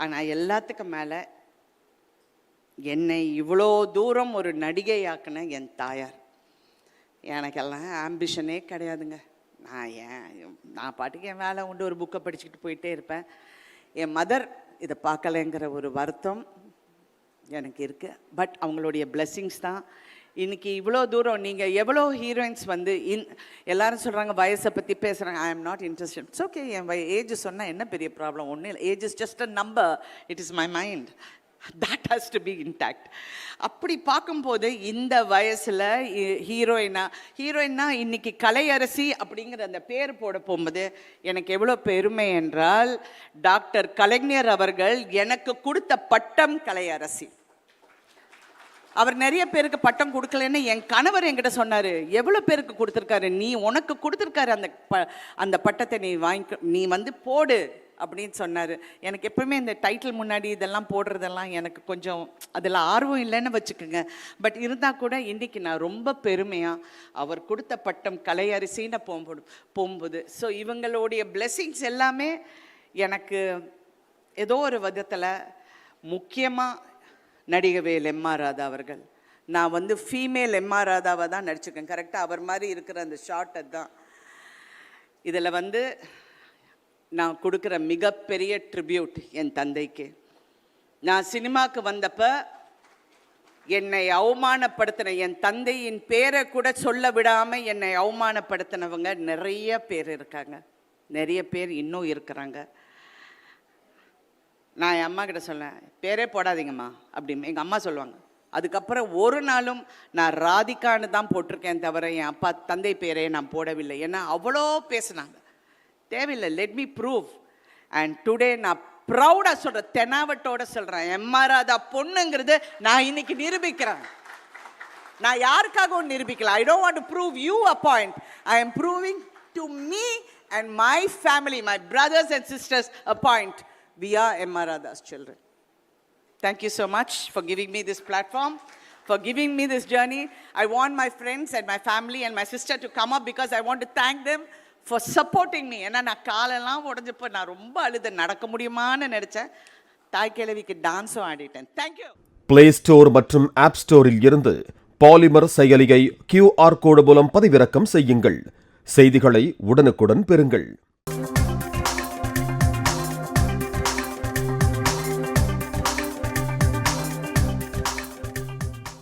ஆனால் எல்லாத்துக்கும் மேலே என்னை இவ்வளோ தூரம் ஒரு நடிகையாக்குன என் தாயார். எனக்கெல்லாம் ஆம்பிஷனே கிடையாதுங்க. நான் பாட்டுக்கு என் வேலை உண்டு, ஒரு புக்கை படிச்சுக்கிட்டு போயிட்டே இருப்பேன். என் மதர் இதை பார்க்கலைங்கிற ஒரு வருத்தம் எனக்கு இருக்குது. பட் அவங்களுடைய பிளெஸ்ஸிங்ஸ் தான் இன்றைக்கி இவ்வளோ தூரம். நீங்கள் எவ்வளோ ஹீரோயின்ஸ் வந்து எல்லாரும் சொல்கிறாங்க வயசை பற்றி பேசுகிறாங்க. I am not interested. It's okay. என் ஏஜ் சொன்னால் என்ன பெரிய ப்ராப்ளம்? ஒன்றும் இல்லை. Age is just a number. It is my mind. That has to be intact. அப்படி பார்க்கும்போது இந்த வயசில் ஹீரோயின்னா இன்னைக்கு கலையரசி அப்படிங்கிற அந்த பேர் போட போகும்போது எனக்கு எவ்வளோ பெருமை என்றால், டாக்டர் கலைஞர் அவர்கள் எனக்கு கொடுத்த பட்டம் கலையரசி. அவர் நிறைய பேருக்கு பட்டம் கொடுக்கலன்னு என் கணவர் என்கிட்ட சொன்னார். எவ்வளோ பேருக்கு கொடுத்துருக்காரு, நீ உனக்கு கொடுத்துருக்காரு அந்த பட்டத்தை, நீ வந்து போடு அப்படின்னு சொன்னார். எனக்கு எப்பவுமே இந்த டைட்டில் முன்னாடி இதெல்லாம் போடுறதெல்லாம் எனக்கு கொஞ்சம் அதில் ஆர்வம் இல்லைன்னு வச்சுக்கோங்க. பட் இருந்தால் கூட இன்றைக்கி நான் ரொம்ப பெருமையாக அவர் கொடுத்த பட்டம் கலையரசின்னு போகும்போது ஸோ இவங்களுடைய பிளெஸ்ஸிங்ஸ் எல்லாமே எனக்கு ஏதோ ஒரு விதத்தில், முக்கியமாக நடிகவேல் எம்.ஆர். ராதா அவர்கள். நான் வந்து ஃபீமேல் எம்.ஆர். ராதாவை தான் நடிச்சிருக்கேன். கரெக்டாக அவர் மாதிரி இருக்கிற அந்த ஷார்ட் அதுதான். இதில் வந்து நான் கொடுக்குற மிகப்பெரிய ட்ரிபியூட் என் தந்தைக்கு. நான் சினிமாவுக்கு வந்தப்போ என்னை அவமானப்படுத்தின, என் தந்தையின் பேரை கூட சொல்ல விடாமல் என்னை அவமானப்படுத்தினவங்க நிறைய பேர் இருக்காங்க. நிறைய பேர் இன்னும் இருக்கிறாங்க. நான் என் அம்மா கிட்ட சொன்னேன், பேரே போடாதீங்கம்மா அப்படின்னு. எங்கள் அம்மா சொல்லுவாங்க. அதுக்கப்புறம் ஒரு நாளும் நான் ராதிகான்னு தான் போட்டிருக்கேன் தவிர என் அப்பா தந்தை பேரே நான் போடவில்லை. ஏன்னா அவ்வளோ பேசுனாங்க. தேவையில்லை, let me prove. And today நான் ப்ரௌடாக சொல்கிறேன், தெனாவட்டோட சொல்கிறேன், எம்.ஆர். ராதா பொண்ணுங்கிறது நான் இன்னைக்கு நிரூபிக்கிறேன். நான் யாருக்காகவும் நிரூபிக்கல. I don't want to prove you a point. I am proving to me and my family, my brothers and sisters a point. We are M.R. Radha's children. Thank you so much for giving me this platform, for giving me this journey. I want my friends and my family and my sister to come up because I want to thank them for supporting me. ஏன்னா நான் காலெல்லாம் உடஞ்சப்போ நான் ரொம்ப அழுத, நடக்க முடியுமான்னு நினச்சேன். தாய் கிழவிக்கு டான்ஸும் ஆடிட்டேன். தேங்க்யூ. பிளே ஸ்டோர் மற்றும் ஆப் ஸ்டோரில் இருந்து பாலிமர் செயலியை QR கோடு மூலம் பதிவிறக்கம் செய்யுங்கள். செய்திகளை உடனுக்குடன் பெறுங்கள்.